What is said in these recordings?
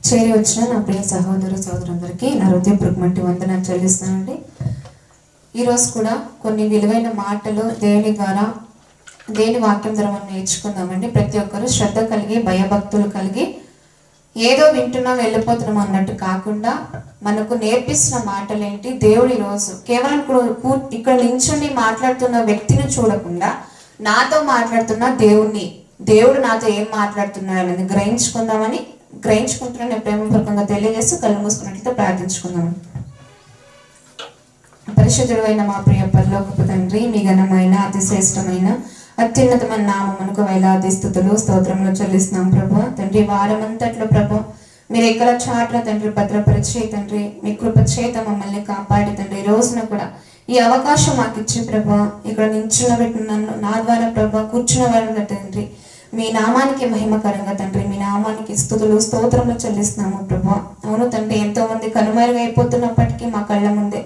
చేరి వచ్చిన నా ప్రియ సహోదరులందరికీ నా హృదయపూర్వకమైన వందనాలు చెల్లిస్తానండి. ఈరోజు కూడా కొన్ని విలువైన మాటలు దేవుని వాక్యం ద్వారా మనం నేర్చుకుందామండి. ప్రతి ఒక్కరూ శ్రద్ధ కలిగి భయభక్తులు కలిగి ఏదో వింటున్నాం వెళ్ళిపోతున్నాం అన్నట్టు కాకుండా మనకు నేర్పిస్తున్న మాటలు ఏంటి, దేవుడు ఈరోజు కేవలం ఇక్కడ నించుని మాట్లాడుతున్న వ్యక్తిని చూడకుండా నాతో మాట్లాడుతున్న దేవుడు నాతో ఏం మాట్లాడుతున్నాడు అనేది గ్రహించుకుంటున్నా ప్రేమపూర్వకంగా తెలియజేస్తూ కళ్ళు మూసుకున్నట్లయితే ప్రార్థించుకుందాం. పరిశుద్ధుడైన మా ప్రియ పరలోకపు తండ్రి, మీ ఘనమైన అతిశ్రేష్టమైన అత్యున్నతమైన నామమునకు వేలాది స్తుతులు స్తోత్రములు చెల్లిస్తున్నాం ప్రభా. తండ్రి వారమంతట్లో ప్రభా మీరు ఎక్కడ చాట్ల తండ్రి భద్రపరిచే తండ్రి, మీ కృప చేత మమ్మల్ని కాపాడి తండ్రి, ఈ రోజున కూడా ఈ అవకాశం మాకు ఇచ్చి ప్రభా ఇక్కడ నించున్న నన్ను నా ద్వారా ప్రభా కూర్చున్న వారు తండ్రి మీ నామానికి మహిమకరంగా తండ్రి, మీ నామానికి స్తుతులు స్తోత్రములు చెల్లిస్తున్నాము ప్రభా. అవును తండ్రి, ఎంతో మంది కనుమరుగైపోతున్నప్పటికీ మా కళ్ళ ముందే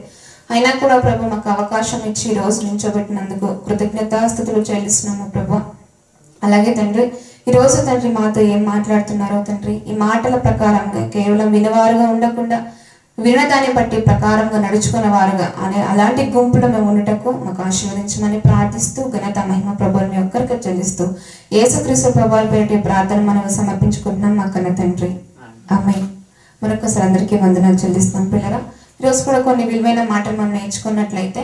అయినా కూడా ప్రభు మాకు అవకాశం ఇచ్చి ఈ రోజు నించోబెట్టినందుకు కృతజ్ఞతాస్తుతులు చెల్లిస్తున్నాము ప్రభు. అలాగే తండ్రి ఈ రోజు తండ్రి మాతో ఏం మాట్లాడుతున్నారో తండ్రి, ఈ మాటల ప్రకారంగా కేవలం వినవారుగా ఉండకుండా వినదాన్ని బట్టి ప్రకారంగా నడుచుకున్న వారుగా అలాంటి గుంపులో మేము ఉండటకు మాకు ఆశీర్వదించమని ప్రార్థిస్తూ ఘనత మహిమ ప్రభువుని మీ ఒక్కరికి చెల్లిస్తూ యేసుక్రీస్తు ప్రభువుల పేరిట ప్రార్థన మనం సమర్పించుకుంటున్నాం మా కన్న తండ్రి, ఆమేన్. మరొకసారి అందరికీ వందనాలు చెల్లిస్తున్నాం పిల్లరా. ఈరోజు కూడా కొన్ని విలువైన మాటలు మనం నేర్చుకున్నట్లయితే,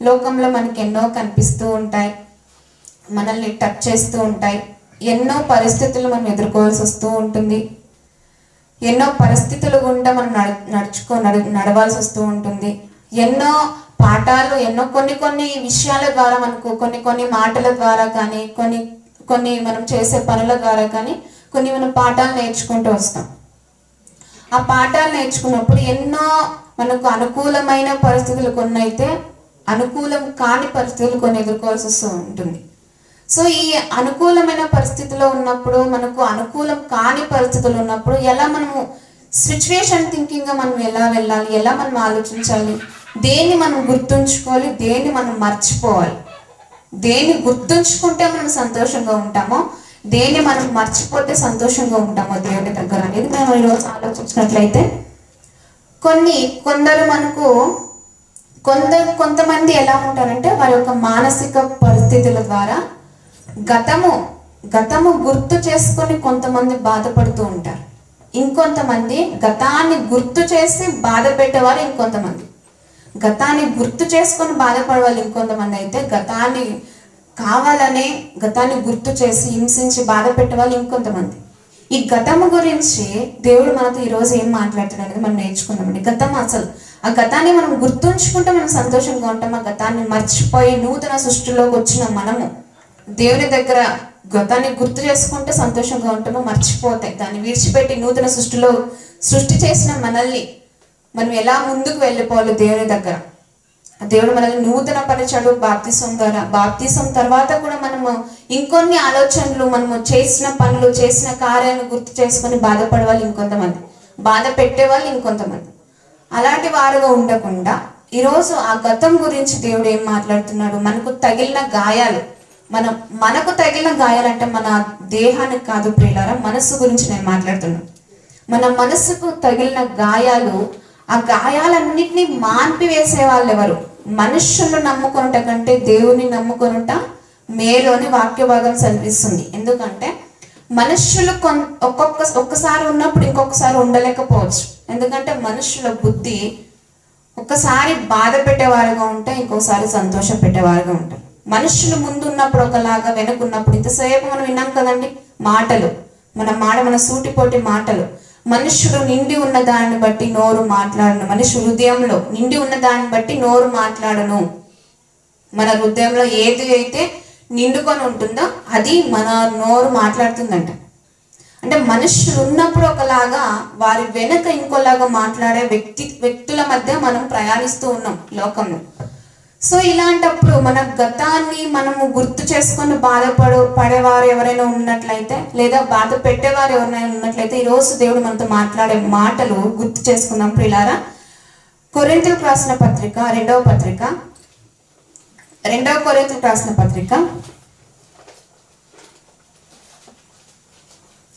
లోకంలో మనకి ఎన్నో కనిపిస్తూ ఉంటాయి, మనల్ని టచ్ చేస్తూ ఉంటాయి, ఎన్నో పరిస్థితులు మనం ఎదుర్కోవాల్సి వస్తూ ఉంటుంది, ఎన్నో పరిస్థితులు గుండా మనం నడవాల్సి వస్తూ ఉంటుంది, ఎన్నో పాఠాలు ఎన్నో కొన్ని విషయాల ద్వారా మనకు కొన్ని మాటల ద్వారా కానీ కొన్ని మనం చేసే పనుల ద్వారా కానీ కొన్ని మనం పాఠాలు నేర్చుకుంటూ వస్తాం. ఆ పాఠాలు నేర్చుకున్నప్పుడు ఎన్నో మనకు అనుకూలమైన పరిస్థితులు కొన్ని అయితే అనుకూలం కాని పరిస్థితులు కొన్ని ఎదుర్కోవాల్సి వస్తూ ఉంటుంది. సో ఈ అనుకూలమైన పరిస్థితిలో ఉన్నప్పుడు, మనకు అనుకూలం కాని పరిస్థితులు ఉన్నప్పుడు ఎలా మనము సిచ్యువేషన్ థింకింగ్గా మనం ఎలా వెళ్ళాలి, ఎలా మనం ఆలోచించాలి, దేన్ని మనం గుర్తుంచుకోవాలి, దేన్ని మనం మర్చిపోవాలి, దేన్ని గుర్తుంచుకుంటే మనం సంతోషంగా ఉంటామో, దేన్ని మనం మర్చిపోతే సంతోషంగా ఉంటామో దేవుని దగ్గర అనేది మనం ఈరోజు ఆలోచించినట్లయితే, కొంతమంది ఎలా ఉంటారంటే వారి యొక్క మానసిక పరిస్థితుల ద్వారా గతము గుర్తు చేసుకొని కొంతమంది బాధపడుతూ ఉంటారు. ఇంకొంతమంది గతాన్ని గుర్తు చేసి బాధ పెట్టేవారు ఇంకొంతమంది, గతాన్ని గుర్తు చేసుకొని బాధపడేవాళ్ళు ఇంకొంతమంది అయితే గతాన్ని గుర్తు చేసి హింసించి బాధ పెట్టేవాళ్ళు ఇంకొంతమంది. ఈ గతము గురించి దేవుడు మనతో ఈరోజు ఏం మాట్లాడుతున్నాడు అనేది మనం నేర్చుకుందామండి. గతం అసలు ఆ గతాన్ని మనం గుర్తుంచుకుంటే మనం సంతోషంగా ఉంటాం. ఆ గతాన్ని మర్చిపోయి నూతన సృష్టిలోకి వచ్చిన మనము దేవుని దగ్గర గతాన్ని గుర్తు చేసుకుంటే సంతోషంగా ఉంటామో, మర్చిపోతే దాన్ని విడిచిపెట్టి నూతన సృష్టి చేసిన మనల్ని మనం ఎలా ముందుకు వెళ్ళిపోవాలి దేవుని దగ్గర. దేవుడు మనల్ని నూతన పరిచాడు బాప్తిసం ద్వారా. బాప్తిసం తర్వాత కూడా మనము ఇంకొన్ని ఆలోచనలు, మనము చేసిన పనులు చేసిన కార్యాలను గుర్తు చేసుకొని బాధపడేవాళ్ళు ఇంకొంతమంది, బాధ పెట్టేవాళ్ళు ఇంకొంతమంది. అలాంటి వారుగా ఉండకుండా ఈరోజు ఆ గతం గురించి దేవుడు ఏం మాట్లాడుతున్నాడు, మనకు తగిలిన గాయాలు, మనకు తగిలిన గాయాలంటే మన దేహానికి కాదు ప్రియులారా, మనస్సు గురించి నేను మాట్లాడుతున్నాను. మన మనస్సుకు తగిలిన గాయాలు, ఆ గాయాలన్నిటినీ మాన్పి వేసే వాళ్ళు ఎవరు? మనుషులను నమ్ముకొనుట కంటే దేవుని నమ్ముకొనుట మేలు అని వాక్య భాగం చదివిస్తుంది. ఎందుకంటే మనుషులు ఒక్కసారి ఉన్నప్పుడు ఇంకొకసారి ఉండలేకపోవచ్చు. ఎందుకంటే మనుషుల బుద్ధి ఒక్కసారి బాధ పెట్టేవారుగా ఉంటే ఇంకొకసారి సంతోష పెట్టేవారుగా ఉంటారు. మనుషులు ముందు ఉన్నప్పుడు ఒకలాగా, వెనుకున్నప్పుడు ఇంతసేపు మనం విన్నాం కదండి మాటలు, మన సూటిపోటి మాటలు. మనుషులు నిండి ఉన్న దాన్ని బట్టి నోరు మాట్లాడను, మనిషి హృదయంలో నిండి ఉన్న దాన్ని బట్టి నోరు మాట్లాడను. మన హృదయంలో ఏది అయితే నిండుకొని ఉంటుందో అది మన నోరు మాట్లాడుతుందంట. అంటే మనుషులు ఉన్నప్పుడు ఒకలాగా, వారి వెనుక ఇంకోలాగా మాట్లాడే వ్యక్తుల మధ్య మనం ప్రయాణిస్తూ ఉన్నాం లోకంలో. సో ఇలాంటప్పుడు మన గతాన్ని మనము గుర్తు చేసుకొని పడేవారు ఎవరైనా ఉన్నట్లయితే, లేదా బాధ పెట్టేవారు ఎవరైనా ఉన్నట్లయితే, ఈరోజు దేవుడు మనతో మాట్లాడే మాటలు గుర్తు చేసుకుందాం ప్రియులారా. కొరింథీయులకు రాసిన పత్రిక 2వ కొరింథీయులకు రాసిన పత్రిక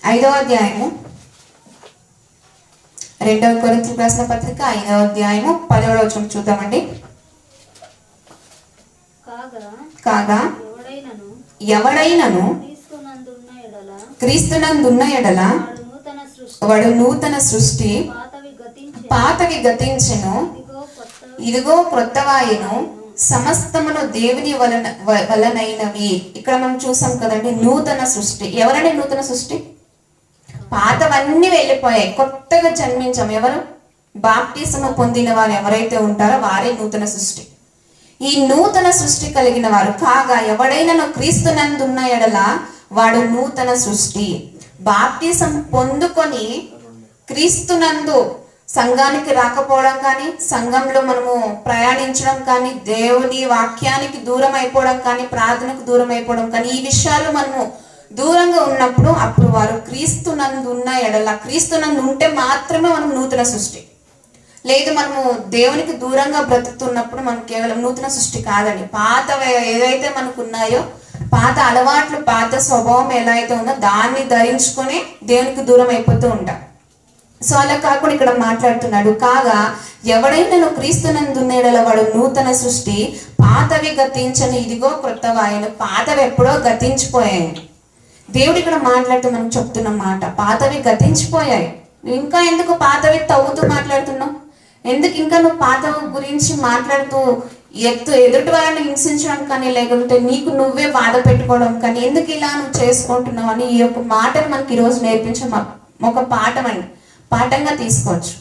5వ అధ్యాయము 2వ కొరింథీయులకు రాసిన పత్రిక 5వ అధ్యాయము 10వ వచనం చూద్దామండి. కాగా ఎవడైనను క్రీస్తునందున్న ఎడల వాడు నూతన సృష్టి, పాతవి గతించెను, ఇదిగో క్రొత్తవాయెను, సమస్తమును దేవుని వలనైనవి. ఇక్కడ మనం చూసాం కదండి, నూతన సృష్టి. ఎవరండి నూతన సృష్టి? పాతవన్నీ వెళ్ళిపోయాయి, కొత్తగా జన్మించాం. ఎవరు? బాప్టిజము పొందిన వారు ఎవరైతే ఉంటారో వారే నూతన సృష్టి. ఈ నూతన సృష్టి కలిగిన వారు కాగా ఎవడైనా క్రీస్తునందున్న ఎడల వాడు నూతన సృష్టి. బాప్టిజం పొందుకొని క్రీస్తునందు సంఘానికి రాకపోవడం కానీ, సంఘంలో మనము ప్రయాణించడం కానీ, దేవుని వాక్యానికి దూరం అయిపోవడం కానీ, ప్రార్థనకు దూరం అయిపోవడం కానీ, ఈ విషయాలు మనము దూరంగా ఉన్నప్పుడు అప్పుడు వారు క్రీస్తునందు ఉన్న ఎడల, క్రీస్తునందు ఉంటే మాత్రమే మనం నూతన సృష్టి. లేదు మనము దేవునికి దూరంగా బ్రతుకుతున్నప్పుడు మనం కేవలం నూతన సృష్టి కాదండి. పాత ఏదైతే మనకు ఉన్నాయో, పాత అలవాట్లు, పాత స్వభావం ఎలా అయితే ఉందో దాన్ని ధరించుకొని దేవునికి దూరం అయిపోతూ ఉంటాం. సో అలా కాకుండా ఇక్కడ మాట్లాడుతున్నాడు, కాగా ఎవడైనా క్రీస్తునందున్న వాడు నూతన సృష్టి, పాతవి గతించని, ఇదిగో క్రొత్తవాయెను. పాతవి ఎప్పుడో గతించిపోయాయి. దేవుడు ఇక్కడ మాట్లాడుతూ మనం చెప్తున్న మాట, పాతవి గతించిపోయాయి. ఇంకా ఎందుకు పాతవి తవ్వుతూ మాట్లాడుతున్నావు? ఎందుకు ఇంకా నువ్వు పాత గురించి మాట్లాడుతూ ఎదుటి వాళ్ళని హింసించడం కానీ, లేకపోతే నీకు నువ్వే బాధ పెట్టుకోవడం కానీ, ఎందుకు ఇలా నువ్వు చేసుకుంటున్నావు అని ఈ యొక్క మాటను మనకి ఈరోజు నేర్పించే ఒక పాఠంగా తీసుకోవచ్చు.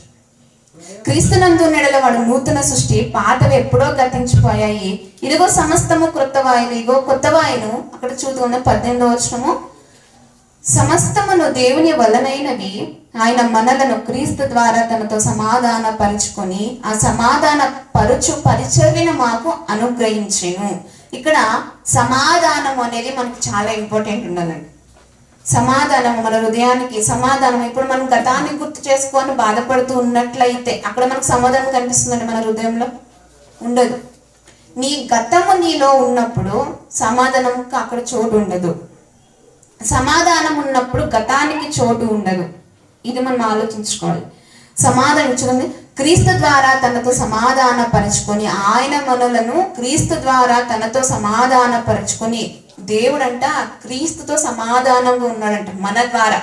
క్రీస్తునందు నెడల వాడు నూతన సృష్టి, పాతవి ఎప్పుడో గతించిపోయాయి, ఇదిగో సమస్తము క్రొత్తవాయను, ఇదిగో కొత్తవాయను. అక్కడ చూద్దాం 18వ వచనము, సమస్తమును దేవుని వలనైనవి, ఆయన మనలను క్రీస్తు ద్వారా తనతో సమాధాన పరుచుకొని ఆ సమాధాన పరుచు పరిచర్యను మాకు అనుగ్రహించెను. ఇక్కడ సమాధానం అనేది మనకు చాలా ఇంపార్టెంట్ ఉండాలండి. సమాధానం మన హృదయానికి సమాధానం. ఇప్పుడు మనం గతాన్ని గుర్తు చేసుకొని బాధపడుతూ ఉన్నట్లయితే అక్కడ మనకు సమాధానం కనిపిస్తుందండి, మన హృదయంలో ఉండదు. నీ గతము నీలో ఉన్నప్పుడు సమాధానంకి అక్కడ చోటు ఉండదు. సమాధానం ఉన్నప్పుడు గతానికి చోటు ఉండదు. ఇది మనం ఆలోచించుకోవాలి. సమాధానం చూడండి, క్రీస్తు ద్వారా తనతో సమాధాన పరుచుకొని, ఆయన మనలను క్రీస్తు ద్వారా తనతో సమాధాన పరుచుకొని, దేవుడంట క్రీస్తుతో సమాధానంగా ఉన్నాడంట. మన ద్వారా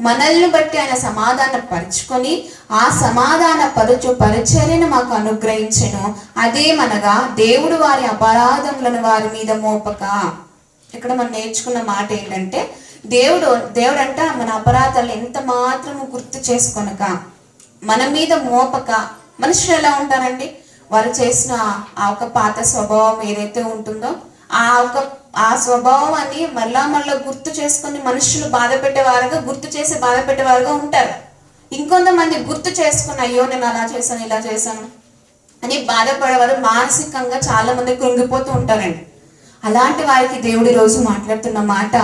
మనల్ని బట్టి ఆయన సమాధాన పరుచుకొని ఆ సమాధాన పరుచు పరిచర్యను మాకు అనుగ్రహించెను. అదేమనగా దేవుడు వారి అపరాధములను వారి మీద మోపక. ఇక్కడ మనం నేర్చుకున్న మాట ఏంటంటే, దేవుడంట మన అపరాధాలు ఎంత మాత్రము గుర్తు చేసుకొనక, మన మీద మోపక. మనుషులు ఎలా ఉంటారండి? వారు చేసిన ఆ ఒక పాత స్వభావం ఏదైతే ఉంటుందో ఆ స్వభావాన్ని మళ్ళా గుర్తు చేసుకొని మనుషులు బాధ పెట్టేవారుగా ఉంటారు. ఇంకొంతమంది గుర్తు చేసుకుని, అయ్యో నేను అలా చేశాను ఇలా చేశాను అని బాధపడేవారు మానసికంగా చాలా మంది కృంగిపోతూ ఉంటారండి. అలాంటి వారికి దేవుడి రోజు మాట్లాడుతున్న మాట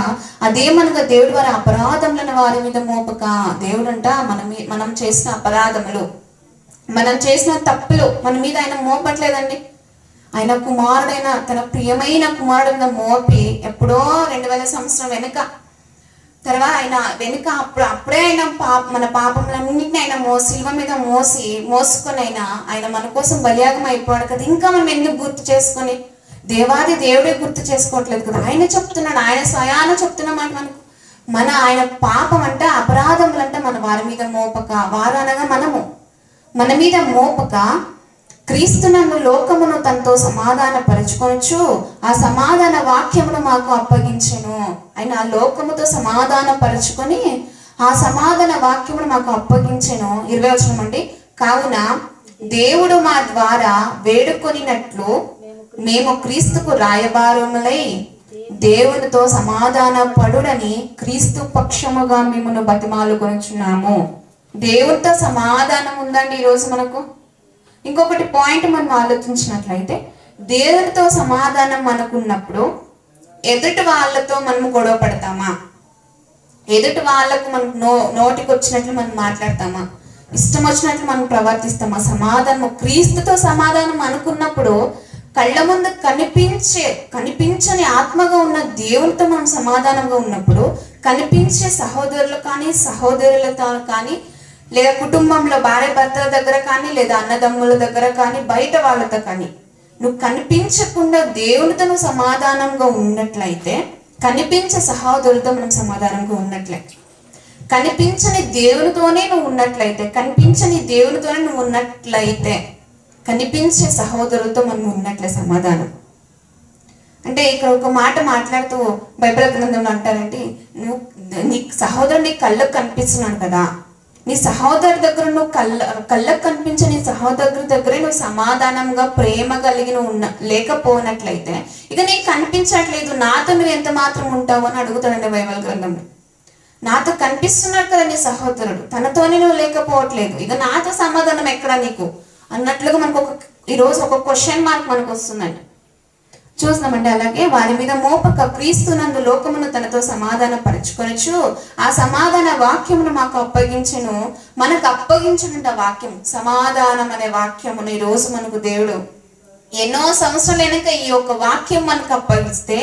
అదేమనగా, దేవుడు వారి అపరాధములను వారి మీద మోపక. దేవుడంట మనం చేసిన అపరాధములు, మనం చేసిన తప్పులు మన మీద ఆయన మోపట్లేదండి. ఆయన కుమారుడైన, తన ప్రియమైన కుమారుడైన మోపి ఎప్పుడో 2000 సంవత్సరం వెనుక తర్వాత ఆయన వెనుక అప్పుడే ఆయన మన పాపములన్నింటినీ ఆయన శిలువ మీద మోసుకొని ఆయన మన కోసం బలియాగం అయిపోయాడు కదా. ఇంకా మనం ఎందుకు గుర్తు చేసుకొని, దేవుడే గుర్తు చేసుకోవట్లేదు కదా. ఆయన చెప్తున్నాడు, ఆయన స్వయాన చెప్తున్నమాట మనకు. ఆయన పాపం అంటే అపరాధములంటే మన వారి మీద మోపక, వారు అనగా మనము మన మీద మోపక, క్రీస్తునందు లోకమును తనతో సమాధాన పరుచుకొనొచ్చు ఆ సమాధాన వాక్యమును మాకు అప్పగించెను. ఆయన ఆ లోకముతో సమాధాన పరుచుకొని ఆ సమాధాన వాక్యమును మాకు అప్పగించెను. 20వ వచనం అండి, కావున దేవుడు మా ద్వారా వేడుకొనినట్లు మేము క్రీస్తుకు రాయబారములై దేవునితో సమాధాన పడుడని క్రీస్తు పక్షముగా మిమ్మల్ని బతిమాలుకొనుచున్నాము. దేవునితో సమాధానం ఉందండి ఈరోజు మనకు. ఇంకొకటి పాయింట్ మనం ఆలోచించినట్లయితే, దేవునితో సమాధానం మనకున్నప్పుడు ఎదుటి వాళ్ళతో మనం గొడవ పడతామా? ఎదుటి వాళ్ళకు మనకు నోటికి వచ్చినట్లు మనం మాట్లాడతామా? ఇష్టం వచ్చినట్లు మనం ప్రవర్తిస్తామా? సమాధానం, క్రీస్తుతో సమాధానం అనుకున్నప్పుడు కళ్ళ ముందు కనిపించని ఆత్మగా ఉన్న దేవునితో మనం సమాధానంగా ఉన్నప్పుడు కనిపించే సహోదరులు కానీ సహోదరులతో కానీ లేదా కుటుంబంలో భార్య భర్తల దగ్గర కానీ, లేదా అన్నదమ్ముల దగ్గర కానీ, బయట వాళ్ళతో కానీ నువ్వు కనిపించకుండా దేవునితో నువ్వు సమాధానంగా ఉన్నట్లయితే, కనిపించే సహోదరులతో మనం సమాధానంగా ఉన్నట్లే, కనిపించని దేవునితోనే నువ్వు ఉన్నట్లయితే, కనిపించని దేవునితోనే నువ్వు ఉన్నట్లయితే, కనిపించే సహోదరులతో మనం ఉన్నట్లే సమాధానం. అంటే ఇక్కడ ఒక మాట మాట్లాడుతూ బైబిల్ గ్రంథంలో అంటారంటే, నువ్వు నీ సహోదరుడు నీ కళ్ళకు కనిపిస్తున్నాడు కదా, నీ సహోదరు దగ్గర నువ్వు కళ్ళకు కనిపించే నీ సహోదరు దగ్గరే నువ్వు సమాధానంగా ప్రేమ కలిగి నువ్వు లేకపోనట్లయితే, ఇక నీకు కనిపించట్లేదు, నాతో నువ్వు ఎంత మాత్రం ఉంటావు అని అడుగుతాడండి బైబిల్ గ్రంథంలో. నాతో కనిపిస్తున్నాడు కదా నీ సహోదరుడు, తనతోనే నువ్వు లేకపోవట్లేదు, ఇక నాతో సమాధానం ఎక్కడ నీకు అన్నట్లుగా మనకు ఈరోజు ఒక క్వశ్చన్ మార్క్ మనకు వస్తుందండి. చూస్తామండి. అలాగే వారి మీద మోపక క్రీస్తునందు లోకమును తనతో సమాధాన పరచుకొనొచ్చు, ఆ సమాధాన వాక్యమును మాకు అప్పగించును. మనకు అప్పగించుంట వాక్యం, సమాధానం అనే వాక్యమును ఈరోజు మనకు దేవుడు ఎన్నో సంవత్సరాల వెనక ఈ యొక్క వాక్యం మనకు అప్పగిస్తే,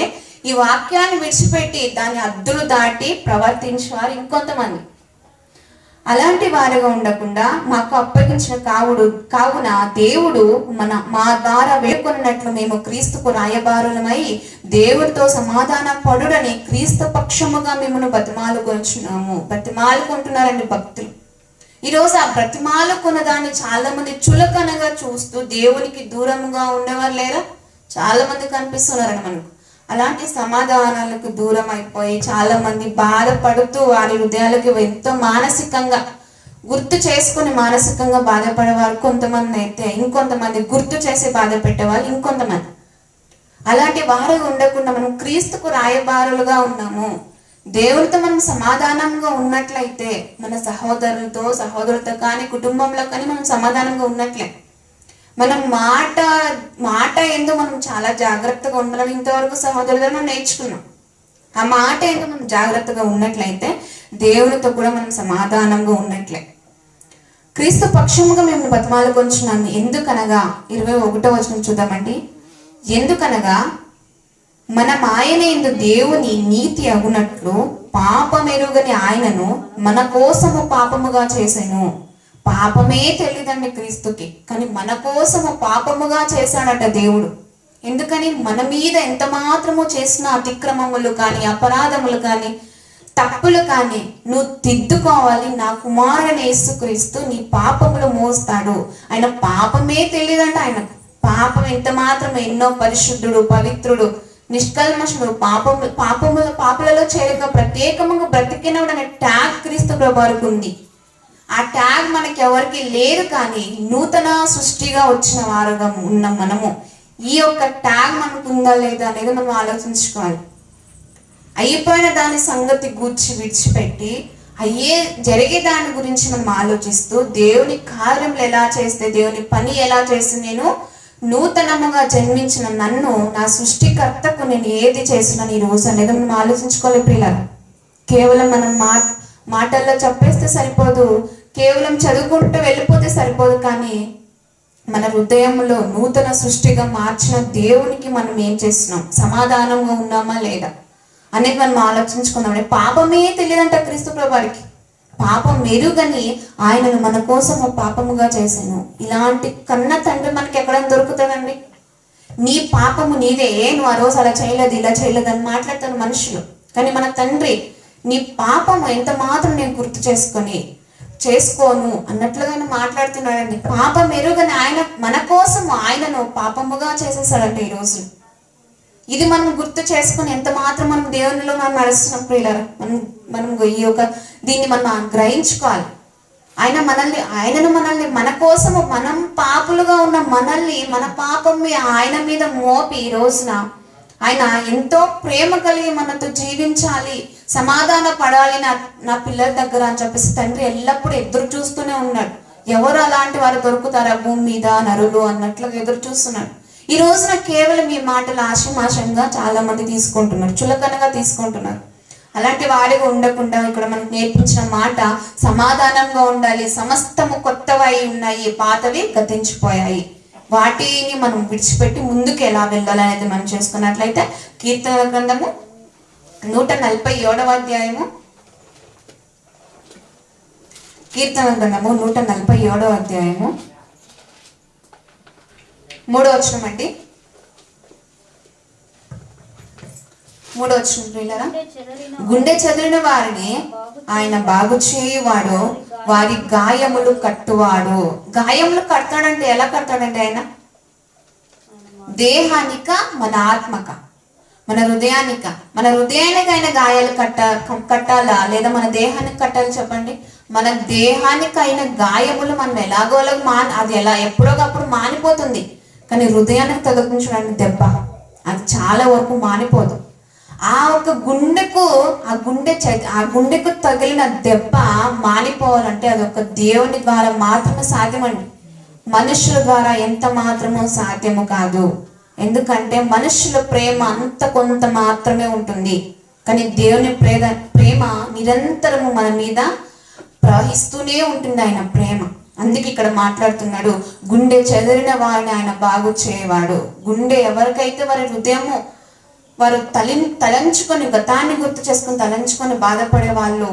ఈ వాక్యాన్ని విడిచిపెట్టి దాని హద్దులు దాటి ప్రవర్తించేవారు ఇంకొంతమంది. అలాంటి వారిగా ఉండకుండా మాకు అప్పగించిన కావున దేవుడు మా ద్వారా వేడుకొన్నట్లు మేము క్రీస్తుకు రాయబారులమై దేవుడితో సమాధాన పడుడని క్రీస్తు పక్షముగా మిమ్మల్ని బతిమాలుకుంటున్నారండి భక్తులు. ఈరోజు ఆ బ్రతిమాలుకున్న దాన్ని చాలా మంది చులకనగా చూస్తూ దేవునికి దూరంగా ఉండేవారు లేరా? చాలా మంది కనిపిస్తున్నారండి మనకు. అలాంటి సమాధానాలకు దూరం అయిపోయి చాలా మంది బాధపడుతూ వారి హృదయాలకు ఎంతో మానసికంగా గుర్తు చేసుకుని మానసికంగా బాధపడేవారు కొంతమంది అయితే, ఇంకొంతమంది గుర్తు చేసి బాధ పెట్టేవాళ్ళు ఇంకొంతమంది. అలాంటి వారు ఉండకుండా మనం క్రీస్తుకు రాయబారులుగా ఉన్నాము, దేవునితో మనం సమాధానంగా ఉన్నట్లయితే, మన సహోదరులతో కానీ కుటుంబంలో కానీ మనం సమాధానంగా ఉన్నట్లే, మనం మాట ఏందో మనం చాలా జాగ్రత్తగా ఉండాలని ఇంతవరకు సహోదరులు మనం నేర్చుకున్నాం. ఆ మాట ఏందో మనం జాగ్రత్తగా ఉన్నట్లయితే దేవునితో కూడా మనం సమాధానంగా ఉన్నట్లే. క్రీస్తు పక్షముగా మేము బతిమాలుకొంచున్నాము. ఎందుకనగా 21వ వచనం చూద్దామండి. ఎందుకనగా మనం ఆయన యందు దేవుని నీతి అగునట్లు పాపమెరుగని ఆయనను మన కోసము పాపముగా చేసెను. పాపమే తెలియదండి క్రీస్తుకి, కానీ మన కోసము పాపముగా చేశాడట దేవుడు. ఎందుకని? మన మీద ఎంత మాత్రము చేసిన అతిక్రమములు కానీ, అపరాధములు కానీ, తప్పులు కానీ నువ్వు తిద్దుకోవాలి. నా కుమారుని యేసుక్రీస్తు నీ పాపములు మోస్తాడు. ఆయన పాపమే తెలియదంట. ఆయన పాపం ఎంత మాత్రం ఎన్నో పరిశుద్ధుడు, పవిత్రుడు, నిష్కల్మషుడు, పాపములలో చేరక ప్రత్యేకముగా బ్రతికినవుడు అనే ట్యాగ్ క్రీస్తు ప్రభువుకు ఉంది. ఆ ట్యాగ్ మనకి ఎవరికి లేదు, కానీ నూతన సృష్టిగా వచ్చిన వారుగా ఉన్న మనము ఈ యొక్క ట్యాగ్ మనకు ఉందా లేదా అనేది మనం ఆలోచించుకోవాలి. అయిపోయిన దాని సంగతి గూర్చి విడిచిపెట్టి జరిగే దాని గురించి మనం ఆలోచిస్తూ దేవుని కార్యములు ఎలా చేస్తే, దేవుని పని ఎలా చేస్తే, నేను నూతనముగా జన్మించిన నన్ను, నా సృష్టికర్తకు నేను ఏది చేస్తున్నాను ఈ రోజు అనేది మనం ఆలోచించుకోవాలి ప్రియులారా. కేవలం మనం మాటల్లో చెప్పేస్తే సరిపోదు, కేవలం చదువుకుంటూ వెళ్ళిపోతే సరిపోదు, కానీ మన హృదయంలో నూతన సృష్టిగా మార్చిన దేవునికి మనం ఏం చేస్తున్నాం, సమాధానంగా ఉన్నామా లేదా అనేది మనం ఆలోచించుకుందాం. పాపమే తెలియదంట క్రీస్తు ప్రభువారికి. పాపం మెరుగని ఆయనను మన కోసము పాపముగా చేశాను. ఇలాంటి కన్న తండ్రి మనకి ఎక్కడైనా దొరుకుతాడండి? నీ పాపము నీదే, నువ్వు ఆ రోజు అలా చేయలేదు, ఇలా చేయలేదు అని మాట్లాడతారు మనుషులు. కానీ మన తండ్రి నీ పాపము ఎంత మాత్రం నేను గుర్తు చేసుకోను అన్నట్లుగా మాట్లాడుతున్నాడండి. పాపం ఎరుగని ఆయన మన కోసం ఆయనను పాపముగా చేసేసాడంటే ఈరోజు. ఇది మనం గుర్తు చేసుకుని ఎంత మాత్రం మనం దేవునిలో మనం నడుస్తున్నాం ప్రియులారా. మనం దీన్ని మనం గ్రహించుకోవాలి. ఆయనను మనల్ని మన కోసము, మనం పాపులుగా ఉన్న మనల్ని, మన పాపం ఆయన మీద మోపి ఈ రోజున ఆయన ఎంతో ప్రేమ కలిగి మనతో జీవించాలి, సమాధాన పడాలి నా పిల్లల దగ్గర అని చెప్పేసి తండ్రి ఎల్లప్పుడూ ఎదురు చూస్తూనే ఉన్నాడు. ఎవరు అలాంటి వారు దొరుకుతారా భూమి మీద, నరులు అన్నట్లుగా ఎదురు చూస్తున్నాడు. ఈ రోజున కేవలం ఈ మాటలు ఆశమాషంగా చాలా మంది తీసుకుంటున్నారు, చులకనగా తీసుకుంటున్నారు. అలాంటి వాడిగా ఉండకుండా ఇక్కడ మనకు నేర్పించిన మాట సమాధానంగా ఉండాలి. సమస్తము కొత్తవై ఉన్నాయి, పాతవి గతించిపోయాయి. వాటిని మనం విడిచిపెట్టి ముందుకు ఎలా వెళ్ళాలి అనేది మనం చేసుకున్నట్లయితే కీర్తనల గ్రంథము 147వ అధ్యాయము కీర్తన గ్రంథము 147వ అధ్యాయము 3వ వచనం అండి. 3వ వచనం ప్రియులారా, గుండె చెదిరిన వారిని ఆయన బాగు చేయువాడు, వారి గాయములు కట్టువాడు. గాయములు కడతాడంటే ఎలా కడతాడంటే ఆయన దేహానిక, మన ఆత్మక, మన హృదయానిక. మన హృదయానికి ఆయన గాయాలు కట్టాలా లేదా మన దేహానికి కట్టాలి చెప్పండి? మన దేహానికి అయిన గాయములు మనం ఎలాగోలా అది ఎప్పుడోకప్పుడు మానిపోతుంది. కానీ హృదయానికి తగులుతుంచడానికి దెబ్బ అది చాలా వరకు మానిపోదు. ఆ గుండెకు తగిలిన దెబ్బ మానిపోవాలంటే అది ఒక దేవుని ద్వారా మాత్రమే సాధ్యమండి. మనుషుల ద్వారా ఎంత మాత్రమో సాధ్యము కాదు. ఎందుకంటే మనుషుల ప్రేమ అంత కొంత మాత్రమే ఉంటుంది. కానీ దేవుని ప్రేమ నిరంతరము మన మీద ప్రవహిస్తూనే ఉంటుంది. ఆయన ప్రేమ అందుకే ఇక్కడ మాట్లాడుతున్నాడు, గుండె చెదిరిన వారిని ఆయన బాగు చేయవాడు. గుండె ఎవరికైతే వారి హృదయము వారు తలంచుకొని గతాన్ని గుర్తు చేసుకొని తలంచుకొని బాధపడే వాళ్ళు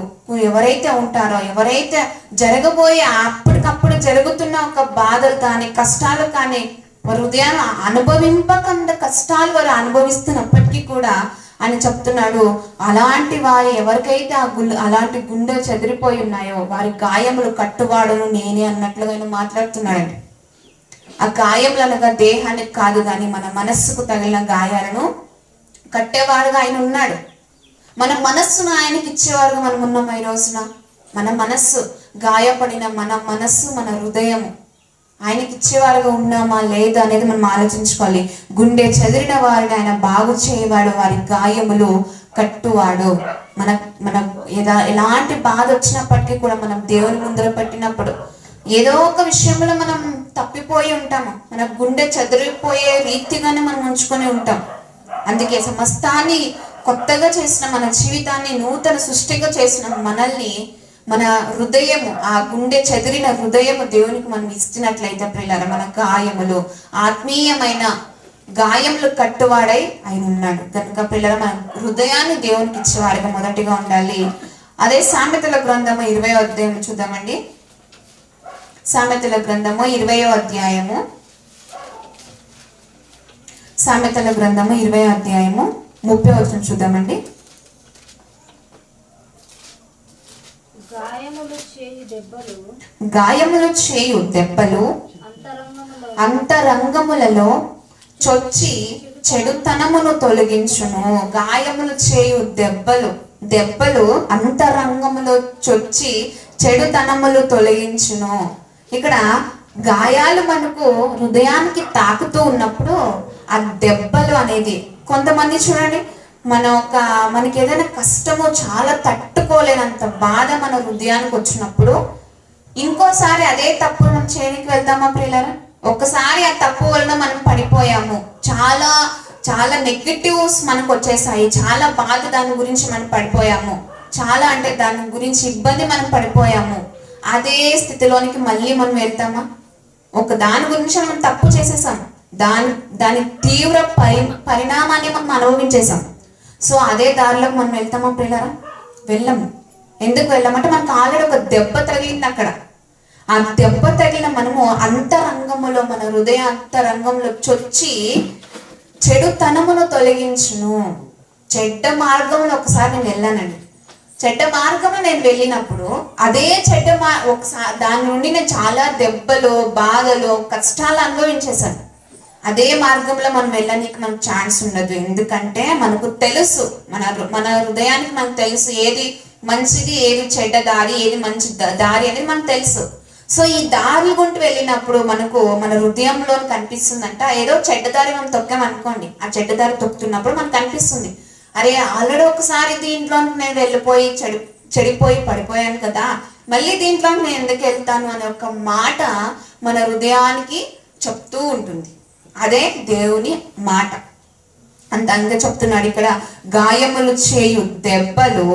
ఎవరైతే ఉంటారో, ఎవరైతే జరగబోయే అప్పటికప్పుడు జరుగుతున్న ఒక బాధలు కానీ కష్టాలు కానీ వారి హృదయాన్ని అనుభవింపకుండా కష్టాలు వారు అనుభవిస్తున్నప్పటికీ కూడా ఆయన చెప్తున్నాడు, అలాంటి వారి ఎవరికైతే అలాంటి గుండె చెదిరిపోయి ఉన్నాయో వారి గాయములు కట్టువాడును నేనే అన్నట్లుగా ఆయన మాట్లాడుతున్నాడండి. ఆ గాయములు అనగా దేహానికి కాదు కానీ మన మనస్సుకు తగిలిన గాయాలను కట్టేవాడుగా ఆయన ఉన్నాడు. మన మనస్సును ఆయనకి ఇచ్చేవారుగా మనం ఉన్నాం. ఈ రోజున మన మనస్సు గాయపడిన మన మనస్సు, మన హృదయము ఆయనకి ఇచ్చేవారుగా ఉన్నామా లేదా అనేది మనం ఆలోచించుకోవాలి. గుండె చెదిరిన వారిని ఆయన బాగు చేయవాడు, వారి గాయములు కట్టువాడు. మన ఎలాంటి బాధ వచ్చినప్పటికీ కూడా మనం దేవుని ముందర పెట్టినప్పుడు ఏదో ఒక విషయంలో మనం తప్పిపోయి ఉంటాము. మన గుండె చెదిరిపోయే రీతిగానే మనం ఉంచుకొని ఉంటాం. అందుకే సమస్తాన్ని కొత్తగా చేసిన మన జీవితాన్ని నూతన సృష్టిగా చేసిన మనల్ని మన హృదయము, ఆ గుండె చెదిరిన హృదయము దేవునికి మనం ఇచ్చినట్లయితే ప్రియులారా మన గాయములు ఆత్మీయమైన గాయములు కట్టువాడై ఆయన ఉన్నాడు. కనుక ప్రియులారా మన హృదయాన్ని దేవునికి ఇచ్చేవాడిగా మొదటిగా ఉండాలి. అదే సామెతల గ్రంథము 20వ అధ్యాయం చూద్దామండి. సామెతల గ్రంథము 20వ అధ్యాయము, సామెతల గ్రంథము 20వ అధ్యాయము 30వ వచనం చూద్దామండి. గాయములు చేయు దెబ్బలు అంతరంగములలో చొచ్చి చెడుతనమును తొలగించును. గాయములు చేయు దెబ్బలు అంతరంగములో చొచ్చి చెడుతనములు తొలగించును. ఇక్కడ గాయాలు మనకు హృదయానికి తాకుతూ ఉన్నప్పుడు ఆ దెబ్బలు అనేది కొంతమంది చూడండి, మనకి ఏదైనా కష్టము చాలా తట్టుకోలేనంత బాధ మన హృదయానికి వచ్చినప్పుడు ఇంకోసారి అదే తప్పు మనం చేయడానికి వెళ్తామా ప్రియులారా? ఒక్కసారి ఆ తప్పు వలన మనం పడిపోయాము, చాలా చాలా నెగటివ్స్ మనకు వచ్చేసాయి, చాలా బాధ దాని గురించి మనం పడిపోయాము, చాలా అంటే దాని గురించి ఇబ్బంది మనం పడిపోయాము. అదే స్థితిలోనికి మళ్ళీ మనం వెళ్తామా? ఒక దాని గురించి మనం తప్పు చేసేసాం, దాని తీవ్ర పరిణామాన్ని మనం అనుభవించేసాం. సో అదే దారిలోకి మనం వెళ్తామా ప్రియులారా? వెళ్ళము. ఎందుకు వెళ్ళామంటే మనకు ఆల్రెడీ ఒక దెబ్బ తగిలింది అక్కడ. ఆ దెబ్బ తగిలిన మనము అంతరంగములో, మన హృదయ అంతరంగంలో చొచ్చి చెడుతనమును తొలగించును. చెడ్డ మార్గంలో ఒకసారి నేను వెళ్ళానండి. చెడ్డ మార్గంలో నేను వెళ్ళినప్పుడు అదే ఒకసారి దాని నుండి నేను చాలా దెబ్బలు, బాధలు, కష్టాలు అనుభవించేశాను. అదే మార్గంలో మనం వెళ్ళడానికి మనకు ఛాన్స్ ఉండదు. ఎందుకంటే మనకు తెలుసు, మన హృదయానికి మనకు తెలుసు ఏది మంచిది, ఏది చెడ్డ దారి, ఏది మంచి దారి అనేది మనకు తెలుసు. సో ఈ దారి గుంటూ వెళ్ళినప్పుడు మనకు మన హృదయంలో కనిపిస్తుందంట, ఏదో చెడ్డ దారి మనం తొక్కామనుకోండి, ఆ చెడ్డ దారి తొక్కుతున్నప్పుడు మనకు కనిపిస్తుంది, అరే ఆల్రెడీ ఒకసారి దీంట్లో నేను వెళ్ళిపోయి చెడిపోయి పడిపోయాను కదా, మళ్ళీ దీంట్లో నేను ఎందుకు వెళ్తాను అనే ఒక మాట మన హృదయానికి చెప్తూ ఉంటుంది. అదే దేవుని మాట. అంతంగా చెప్తున్నాడు ఇక్కడ, గాయములు చేయు దెబ్బలు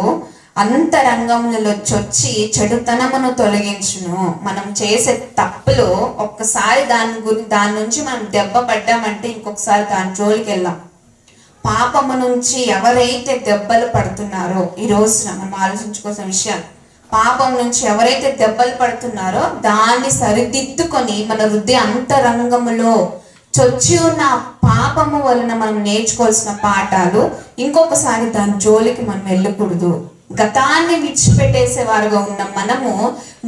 అంతరంగములలో చొచ్చి చెడుతనమును తొలగించును. మనం చేసే తప్పులు ఒక్కసారి దాని నుంచి మనం దెబ్బ పడ్డామంటే ఇంకొకసారి దాని జోలికి వెళ్ళాం. పాపము నుంచి ఎవరైతే దెబ్బలు పడుతున్నారో ఈ రోజున మనం ఆలోచించుకోవాల్సిన విషయాలు, పాపం నుంచి ఎవరైతే దెబ్బలు పడుతున్నారో దాన్ని సరిదిద్దుకొని మన హృదయ అంతరంగములో చొచ్చి ఉన్న పాపము వలన మనం నేర్చుకోవాల్సిన పాఠాలు ఇంకొకసారి దాని జోలికి మనం వెళ్ళకూడదు. గతాన్ని విడిచిపెట్టేసేవారుగా ఉన్న మనము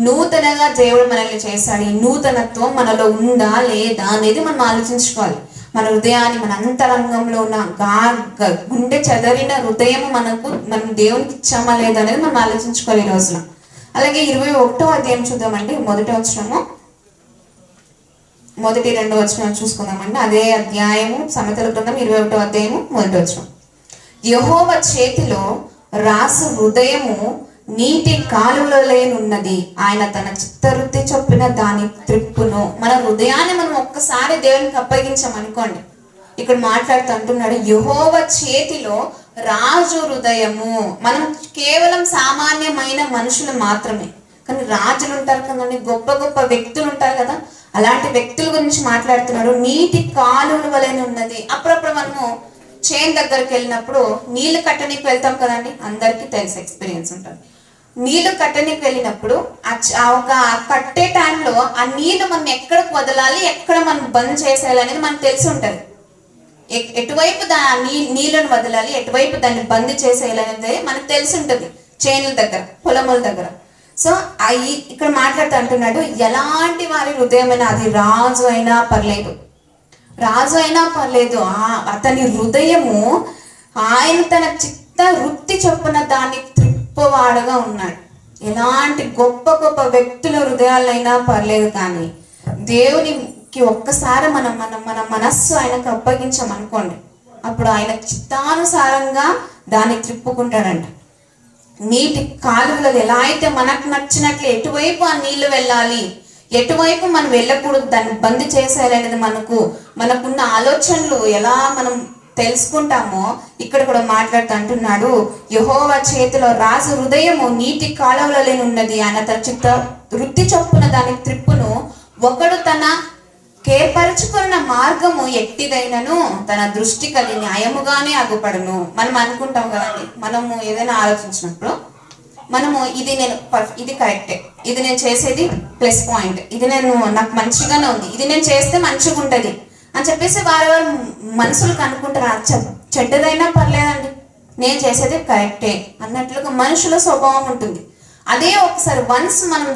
నూతనగా దేవుడు మనల్ని చేశాడు. ఈ నూతనత్వం మనలో ఉందా లేదా అనేది మనం ఆలోచించుకోవాలి. మన హృదయాన్ని, మన అంతరంగంలో ఉన్న గుండె చెదరిన హృదయము మనం దేవునికి ఇచ్చామా లేదా అనేది మనం ఆలోచించుకోవాలి ఈ రోజున. అలాగే 21వ అధ్యాయం చూద్దామండి. మొదటి వచనము, మొదటి 2 వచనాలు చూసుకుందామండి. అదే అధ్యాయము, సామెతల గ్రంథం 21వ అధ్యాయము మొదటి వచనం. యెహోవా చేతిలో రాసు హృదయము నీటి కాలువలోనున్నది, ఆయన తన చిత్తవృత్తి చొప్పున దాని త్రిప్పును. మన హృదయాన్ని మనం ఒక్కసారి దేవునికి అప్పగించామనుకోండి, ఇక్కడ అంటున్నాడు యెహోవా చేతిలో రాజు హృదయము. మనం కేవలం సామాన్యమైన మనుషులు మాత్రమే, కానీ రాజులు ఉంటారు కదండి, గొప్ప గొప్ప వ్యక్తులు ఉంటారు కదా, అలాంటి వ్యక్తుల గురించి మాట్లాడుతున్నాడు. నీటి కాలువల వలె ఉన్నది. అప్పుడప్పుడు మనము చేన్ దగ్గరికి వెళ్ళినప్పుడు నీళ్లు కట్టనీకి వెళ్తాం కదండి, అందరికీ తెలిసి ఎక్స్పీరియన్స్ ఉంటుంది. నీళ్లు కట్టనీకి వెళ్ళినప్పుడు ఒక కట్టే టైంలో ఆ నీళ్లు మనం ఎక్కడికి వదలాలి, ఎక్కడ మనం బంద్ చేసేయాలి అనేది మనకు తెలిసి ఉంటుంది. ఎటువైపు నీళ్ళను వదలాలి, ఎటువైపు దాన్ని బంద్ చేసేయాలి అనేది మనకు తెలిసి ఉంటుంది చేనుల దగ్గర, పొలముల దగ్గర. సో ఇక్కడ అంటున్నాడు ఎలాంటి వారి హృదయమైనా, అది రాజు అయినా పర్లేదు, రాజు అయినా పర్లేదు, అతని హృదయము ఆయన తన చిత్త వృత్తి చొప్పున దాన్ని త్రిప్పవాడుగా ఉన్నాడు. ఎలాంటి గొప్ప గొప్ప వ్యక్తుల హృదయాలైనా పర్లేదు, కానీ దేవునికి ఒక్కసారి మన మనస్సు ఆయనకు అప్పగించామనుకోండి, అప్పుడు ఆయన చిత్తానుసారంగా దాన్ని త్రిప్పుకుంటాడంట. నీటి కాలువలో ఎలా అయితే మనకు నచ్చినట్లు ఎటువైపు ఆ నీళ్లు వెళ్ళాలి, ఎటువైపు మనం వెళ్ళకూడదు, దాన్ని బంద్ చేసేయాలనేది మనకున్న ఆలోచనలు ఎలా మనం తెలుసుకుంటామో ఇక్కడ కూడా అంటున్నాడు యెహోవా చేతిలో రాజు హృదయము నీటి కాలువలోనున్నది, ఆయన తన చిత్త వృత్తి చొప్పున దాని త్రిప్పును. ఒకడు తన కేర్పరచుకున్న మార్గము ఎట్టిదైనను తన దృష్టి కలిగి న్యాయముగానే అగుపడును. మనం అనుకుంటాం కదండి, మనము ఏదైనా ఆలోచించినప్పుడు మనము ఇది కరెక్టే, ఇది నేను చేసేది ప్లస్ పాయింట్, ఇది నాకు మంచిగానే ఉంది, ఇది నేను చేస్తే మంచిగా ఉంటది అని చెప్పేసి వారు మనసులకు అనుకుంటారు. చెడ్డదైనా పర్లేదండి, నేను చేసేది కరెక్టే అన్నట్లుగా మనుషుల స్వభావం ఉంటుంది. అదే ఒకసారి వన్స్ మనం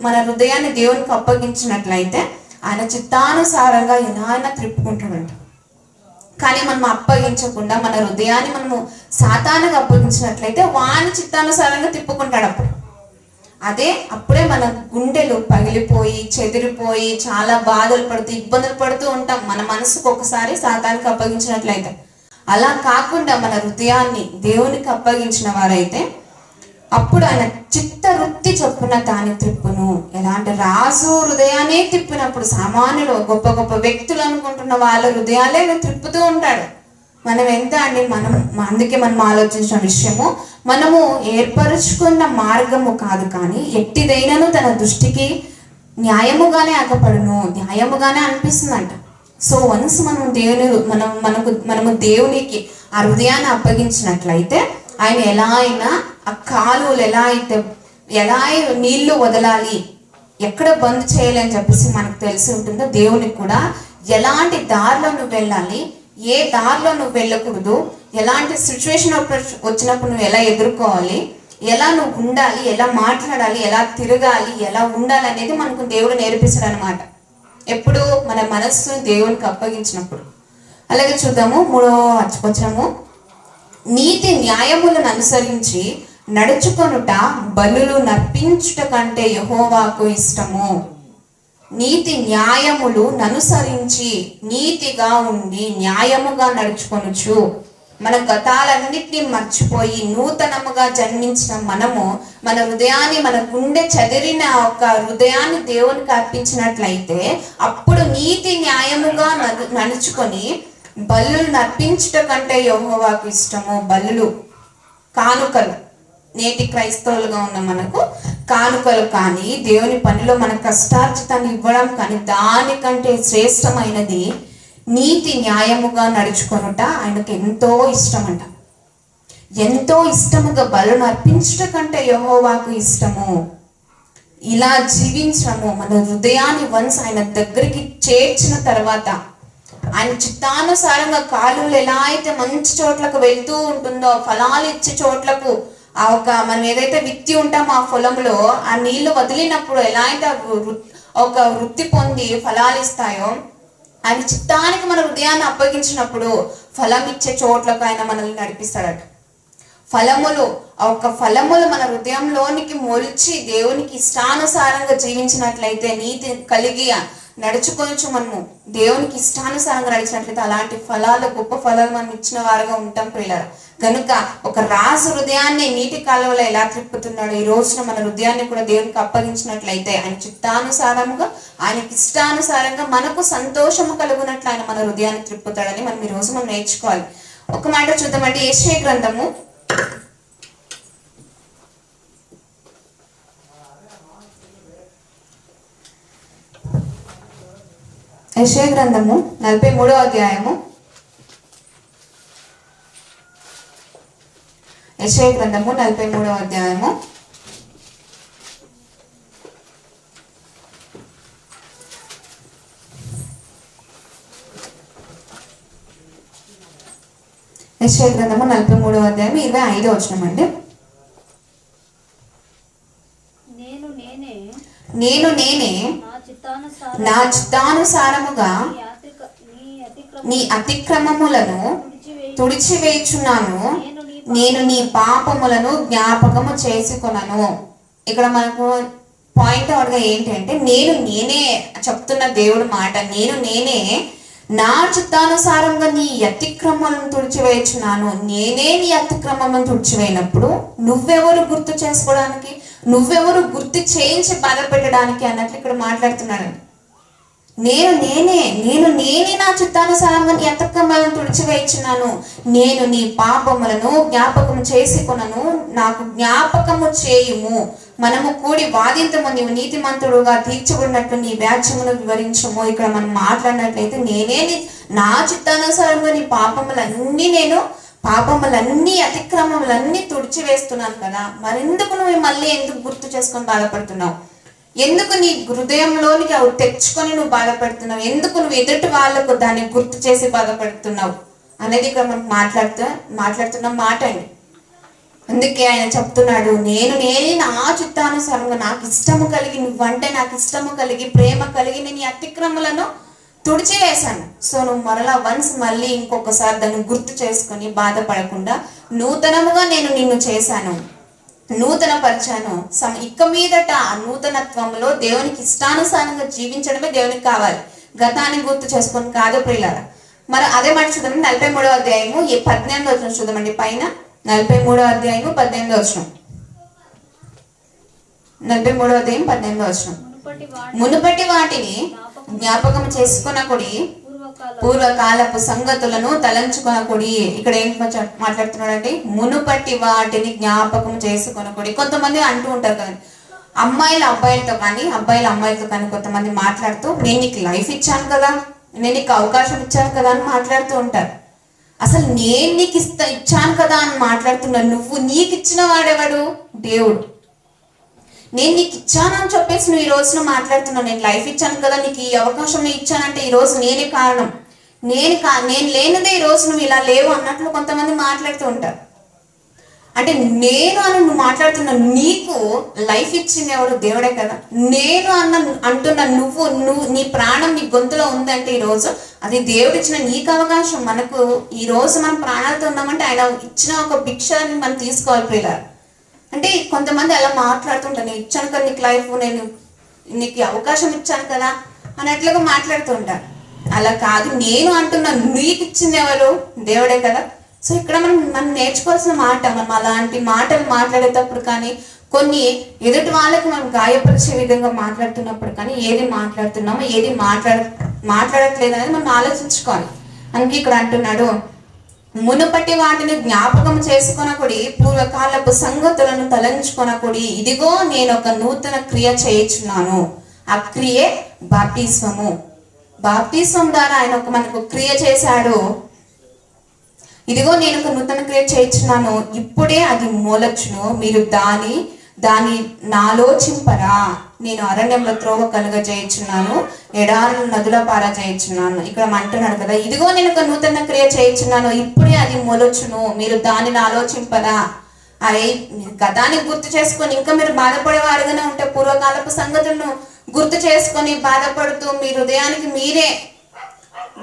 మన హృదయాన్ని దేవునికి అప్పగించినట్లయితే ఆయన చిత్తానుసారంగా ఎలా అయినా త్రిప్పుకుంటాడంట. కానీ మనం అప్పగించకుండా మన హృదయాన్ని మనము సాతానుగా అప్పగించినట్లయితే వాని చిత్తానుసారంగా తిప్పుకుంటాడు. అప్పుడే మన గుండెలు పగిలిపోయి చెదిరిపోయి చాలా బాధలు పడుతూ ఇబ్బందులు పడుతూ ఉంటాం మన మనసుకు ఒకసారి సాతానికి అప్పగించినట్లయితే. అలా కాకుండా మన హృదయాన్ని దేవునికి అప్పగించిన వారైతే అప్పుడు ఆయన చిత్త వృత్తి చొప్పున దాని త్రిప్పును. ఎలాంటి రాజు హృదయాన్ని తిప్పినప్పుడు సామాన్యులు గొప్ప గొప్ప వ్యక్తులు అనుకుంటున్న వాళ్ళ హృదయాలే త్రిప్పుతూ ఉంటాడు. మనం ఎంత అండి, అందుకే మనం ఆలోచించిన విషయము, మనము ఏర్పరుచుకున్న మార్గము కాదు, కానీ ఎట్టిదైనను తన దృష్టికి న్యాయముగానే అగపడును, న్యాయముగానే అనిపిస్తుందంట. సో వన్స్ మనము దేవునికి ఆ హృదయాన్ని అప్పగించినట్లయితే ఆయన ఎలా అయినా ఆ కాలువలు ఎలా నీళ్లు వదలాలి, ఎక్కడ బంద్ చేయాలి అని చెప్పేసి మనకు తెలిసి ఉంటుందో, దేవునికి కూడా ఎలాంటి దారిలో నువ్వు వెళ్ళాలి, ఏ దారిలో నువ్వు వెళ్ళకూడదు, ఎలాంటి సిచ్యువేషన్ వచ్చినప్పుడు నువ్వు ఎలా ఎదుర్కోవాలి, ఎలా నువ్వు ఉండాలి, ఎలా మాట్లాడాలి, ఎలా తిరగాలి, ఎలా ఉండాలి అనేది మనకు దేవుడు నేర్పిస్తాడు అనమాట. ఎప్పుడు మన మనస్సును దేవునికి అప్పగించినప్పుడు. అలాగే చూద్దాము 3వ వచనము. నీతి న్యాయములను అనుసరించి నడుచుకొనుట బలులు నర్పించుట కంటే యెహోవాకు ఇష్టము. నీతి న్యాయములు అనుసరించి నీతిగా ఉండి న్యాయముగా నడుచుకొనుచు మన గతాలన్నిటినీ మర్చిపోయి నూతనముగా జన్మించిన మనము మన హృదయాన్ని, మన గుండె చెదిరిన ఒక హృదయాన్ని దేవునికి అర్పించినట్లయితే అప్పుడు నీతి న్యాయముగా నడుచుకొని బలులు నర్పించుట కంటే యెహోవాకు ఇష్టము. బలులు కానుకలు, నేటి క్రైస్తవులుగా ఉన్న మనకు కానుకలు కానీ దేవుని పనిలో మన కష్టార్జితాన్ని ఇవ్వడం కానీ దానికంటే శ్రేష్టమైనది నీతి న్యాయముగా నడుచుకొనుట ఆయనకు ఎంతో ఇష్టమంట. ఎంతో ఇష్టముగా బలును అర్పించుట కంటే యెహోవాకు ఇష్టము ఇలా జీవించడము. మన హృదయాన్ని వన్స్ ఆయన దగ్గరికి చేర్చిన తర్వాత, ఆయన చిత్తానుసారంగా కాలువలు ఎలా అయితే మంచి చోట్లకు వెళ్తూ ఉంటుందో, ఫలాలు ఇచ్చే చోట్లకు మనం ఏదైతే విత్తి ఉంటామో ఆ పొలంలో ఆ నీళ్లు వదిలినప్పుడు ఎలా అయితే ఒక వృత్తి పొంది ఫలాలు ఇస్తాయో, ఆయన చిత్తానికి మన హృదయాన్ని అప్పగించినప్పుడు ఫలం ఇచ్చే చోట్లకు ఆయన మనల్ని నడిపిస్తాడట. ఫలములు మన హృదయంలోనికి మొలిచి దేవునికి ఇష్టానుసారంగా జీవించినట్లయితే, నీతి కలిగి నడుచుకోవచ్చు, మనము దేవునికి ఇష్టానుసారంగా నడిచినట్లయితే అలాంటి ఫలాలు, గొప్ప ఫలాలు మనం ఇచ్చిన వారుగా ఉంటాం ప్రియులారా. కనుక ఒక రాజు హృదయాన్ని నీటి కాలువలో ఎలా త్రిప్పుతున్నాడు, ఈ రోజున మన హృదయాన్ని కూడా దేవునికి అప్పగించినట్లయితే ఆయన చిత్తానుసారంగా, ఆయనకి ఇష్టానుసారంగా మనకు సంతోషము కలుగునట్లు ఆయన మన హృదయాన్ని త్రిప్పుతాడని మనం ఈ రోజు మనం నేర్చుకోవాలి. ఒక మాట చూద్దామంటే యెషయా గ్రంథము 43వ అధ్యాయము. యెషయా గ్రంథము 43వ అధ్యాయము. యెషయా గ్రంథము 43వ అధ్యాయం 25వ వచనం అండి. నేను నేనే నా చిత్తానుసారముగా నీ అతిక్రమములను తుడిచివేయుచున్నాను, నేను నీ పాపములను జ్ఞాపకము చేసుకొనను. ఇక్కడ మనకు పాయింట్ అవుట్గా ఏంటి అంటే, నేనే చెప్తున్న దేవుడు మాట, నేనే నా చిత్తానుసారంగా నీ అతిక్రమలను తుడిచివేయుచున్నాను. నేనే నీ అతిక్రమములను తుడిచివేయినప్పుడు నువ్వెవరు గుర్తు చేసుకోవడానికి, నువ్వెవరు గుర్తు చేయించి బాధ పెట్టడానికి అన్నట్లు ఇక్కడ మాట్లాడుతున్నాడు. నేనే నా చిత్తానుసారంగా నీ అతిక్రమలను తుడిచివేయుచున్నాను, నేను నీ పాపములను జ్ఞాపకము చేసుకొనను, నాకు జ్ఞాపకము చేయుము. మనము కూడి వాదింతము, నీవు నీతిమంతుడుగా తీర్చబడినట్లు నీ వ్యాజ్యమును వివరించము. ఇక్కడ మనం మాట్లాడినట్లయితే, నేనే నా చిత్తానుసారంగా నీ పాపములన్నీ అతిక్రమములన్నీ తుడిచివేస్తున్నాను కదా, మరెందుకు నువ్వు మళ్ళీ ఎందుకు గుర్తు చేసుకొని బాధపడుతున్నావు? ఎందుకు నీ హృదయంలోనికి అవి తెచ్చుకొని నువ్వు బాధపడుతున్నావు? ఎందుకు నువ్వు ఎదుటి వాళ్ళకు దాన్ని గుర్తు చేసి బాధపడుతున్నావు అనేది ఇక్కడ మనం మాట్లాడుతున్న మాట అండి. అందుకే ఆయన చెప్తున్నాడు, నేనే నా చిత్తానుసారంగా నాకు ఇష్టము కలిగి, నువ్వంటే నాకు ఇష్టము కలిగి, ప్రేమ కలిగి నేను ఈ అతిక్రమలను తుడిచివేశాను. సో నువ్వు మళ్ళీ ఇంకొకసారి దాన్ని గుర్తు చేసుకొని బాధపడకుండా, నూతనముగా నేను నిన్ను చేశాను, నూతన పరిచాను. ఇక మీదట ఆ నూతనత్వంలో దేవునికి ఇష్టానుసారంగా జీవించడమే దేవునికి కావాలి, గతాన్ని గుర్తు చేసుకొని కాదు ప్రియులారా. మరి అదే మాట చూద్దాం. 43వ అధ్యాయము 18వ వచనం చూద్దామండి. పైన 43వ అధ్యాయము 18వ వచనం. 43వ అధ్యాయం 18వ వచనం. మునుపటి వాటిని జ్ఞాపకం చేసుకొనకుడి, పూర్వకాలపు సంగతులను తలంచుకొనకుడి. ఇక్కడ ఏం మాట్లాడుతున్నాడంటే, మునుపటి వాటిని జ్ఞాపకం చేసుకొనకుడి. కొంతమంది అంటూ ఉంటారు కదా, అమ్మాయిలు అబ్బాయిలతో కానీ కొంతమంది మాట్లాడుతూ, నేను నీకు లైఫ్ ఇచ్చాను కదా, నేను నీకు అవకాశం ఇచ్చాను కదా అని మాట్లాడుతూ ఉంటారు. అసలు నేను నీకు ఇచ్చాను కదా అని మాట్లాడుతున్నాను. నీకు ఇచ్చిన వాడెవడు? దేవుడు. నేను నీకు ఇచ్చానని చెప్పేసి నువ్వు ఈ రోజున మాట్లాడుతున్నావు. నేను లైఫ్ ఇచ్చాను కదా, నీకు ఈ అవకాశం ఇచ్చానంటే ఈ రోజు నేనే కారణం, నేను లేనిదే ఈ రోజు నువ్వు ఇలా లేవు అన్నట్లు కొంతమంది మాట్లాడుతూ ఉంటారు. అంటే నేను అని నువ్వు మాట్లాడుతున్నా, నీకు లైఫ్ ఇచ్చింది ఎవరు? దేవుడే కదా. నేను అంటున్నా, నువ్వు నీ ప్రాణం నీ గొంతులో ఉందంటే ఈ రోజు అది దేవుడు ఇచ్చిన నీకు అవకాశం. మనకు ఈ రోజు మనం ప్రాణాలతో ఉన్నామంటే ఆయన ఇచ్చిన ఒక భిక్షని మనం తీసుకోవాలి ప్రియులారా. అంటే కొంతమంది అలా మాట్లాడుతుంటారు, నేను ఇచ్చాను కదా నీకు లైఫ్, నేను నీకు అవకాశం ఇచ్చాను కదా అన్నట్లుగా మాట్లాడుతుంటారు. అలా కాదు, నేను అంటున్నా, నీకు ఇచ్చింది ఎవరు? దేవుడే కదా. సో ఇక్కడ మనం నేర్చుకోవాల్సిన మాట, మనం అలాంటి మాటలు మాట్లాడేటప్పుడు కానీ, కొన్ని ఎదుటి వాళ్ళకి మనం గాయపరిచే విధంగా మాట్లాడుతున్నప్పుడు కానీ, ఏది మాట్లాడుతున్నామో ఏది మాట్లాడట్లేదు అనేది మనం ఆలోచించుకోవాలి. అందుకే ఇక్కడ అంటున్నాడు, మునుపటి వాటిని జ్ఞాపకం చేసుకొనకుడి, పూర్వకాలపు సంగతులను తలంచుకొనకుడి, ఇదిగో నేను ఒక నూతన క్రియ చేయుచున్నాను. ఆ క్రియే బాప్తిస్వము. బాప్తిస్వం ద్వారా ఆయన మనకు క్రియ చేశాడు. ఇదిగో నేను ఒక నూతన క్రియ చేయించున్నాను, ఇప్పుడే అది మొలచును, మీరు దాని నాలోచింపరా. నేను అరణ్యంలో త్రోవ కలుగ చేయించున్నాను, ఎడారులు నదుల పార చేయించున్నాను. ఇక్కడ అంటున్నాడు కదా, ఇదిగో నేను ఒక నూతన క్రియ చేయించున్నాను, ఇప్పుడే అది మొలచును, మీరు దానిని ఆలోచింపరా. గతాన్ని గుర్తు చేసుకొని ఇంకా మీరు బాధపడేవారుగానే ఉంటే, పూర్వకాలపు సంగతులను గుర్తు చేసుకొని బాధపడుతూ మీ హృదయానికి మీరే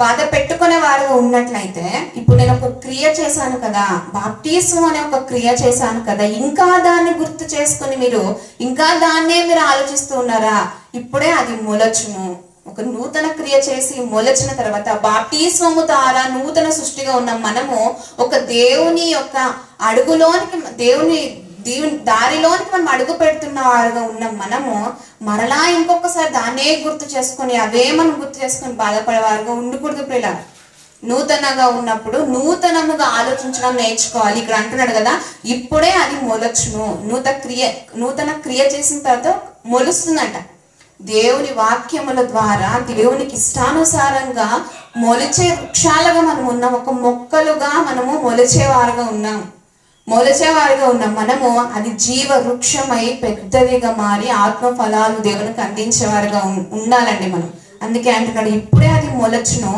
బాధ పెట్టుకునే వారుగా ఉన్నట్లయితే, ఇప్పుడు నేను ఒక క్రియ చేశాను కదా, బాప్టిజం అనే ఒక క్రియ చేశాను కదా, ఇంకా దాన్ని గుర్తు చేసుకుని మీరు ఇంకా దాన్నే మీరు ఆలోచిస్తూ ఉన్నారా? ఇప్పుడే అది మొలచును. ఒక నూతన క్రియ చేసి మొలచిన తర్వాత బాప్టిజము ద్వారా నూతన సృష్టిగా ఉన్న మనము ఒక దేవుని యొక్క అడుగులోనికి, దేవుని దారిలోనికి మనం అడుగు పెడుతున్న వారుగా ఉన్న మనము మరలా ఇంకొకసారి దాన్నే గుర్తు చేసుకొని అవే మనం గుర్తు చేసుకొని బాధపడేవారుగా ఉండకూడదు ప్రియులారా. నూతనంగా ఉన్నప్పుడు నూతనముగా ఆలోచించడం నేర్చుకోవాలి. ఇక్కడ అంటున్నాడు కదా, ఇప్పుడే అది మొలచును. నూతన క్రియ చేసిన తర్వాత మొలుస్తుందంట. దేవుని వాక్యముల ద్వారా దేవునికి ఇష్టానుసారంగా మొలిచే వృక్షాలుగా మనం ఉన్నాం, ఒక మొక్కలుగా మనము మొలిచేవారుగా ఉన్నాం. మనము అది జీవ వృక్షమై పెద్దదిగా మారి ఆత్మ ఫలాలు దేవునికి అందించేవారుగా ఉండాలండి మనం. అందుకే అంటున్నాడు, ఇప్పుడే అది మొలచును,